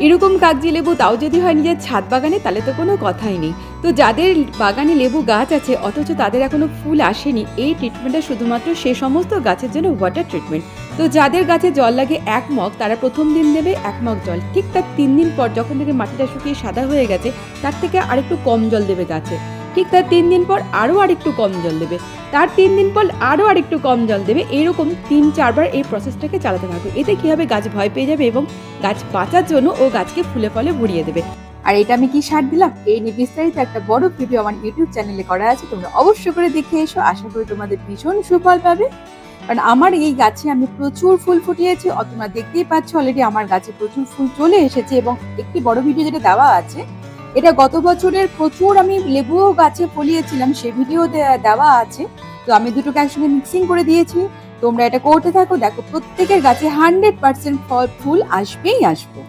এরকম কাগজি লেবু তাও যদি হয় নিজের ছাদ বাগানে, তাহলে তো কোনো কথাই নেই। তো যাদের বাগানে লেবু গাছ আছে অথচ তাদের এখনো ফুল আসেনি, এই ট্রিটমেন্টটা শুধুমাত্র সে সমস্ত গাছের জন্য ওয়াটার ট্রিটমেন্ট। তো যাদের গাছে জল লাগে ১ মগ, তারা প্রথম দিন দেবে ১ মগ জল। ঠিক তার ৩ দিন পর যখন থেকে মাটিটা শুকিয়ে সাদা হয়ে গেছে, তার থেকে আরেকটু কম জল দেবে গাছে। ঠিক তার ৩ দিন পর আরও আরেকটু কম জল দেবে। তার ৩ দিন পর আরও আরেকটু কম জল দেবে। এরকম ৩-৪ বার এই প্রসেসটাকে চালাতে থাকবে। এতে কী হবে, গাছ ভয় পেয়ে যাবে এবং গাছ বাঁচার জন্য ও গাছকে ফুলে ফলে ভরিয়ে দেবে। আর এটা আমি কি সার দিলাম, এই নিয়ে বিস্তারিত একটা বড় ভিডিও আমার ইউটিউব চ্যানেলে করা আছে, তোমরা অবশ্যই করে দেখে এসো। আশা করি তোমাদের ভীষণ সুফল পাবে। কারণ আমার এই গাছে আমি প্রচুর ফুল ফুটিয়েছি, তোমরা দেখতেই পাচ্ছ অলরেডি আমার গাছে প্রচুর ফুল চলে এসেছে। এবং একটি বড় ভিডিও যেটা দেওয়া আছে, এটা গত বছরের প্রচুর আমি লেবুও গাছে ফলিয়েছিলাম, সে ভিডিও দেওয়া আছে। তো আমি দুটোকে একসঙ্গে মিক্সিং করে দিয়েছি। তোমরা এটা করতে থাকো, দেখো প্রত্যেকের গাছে 100% ফুল আসবেই আসবে।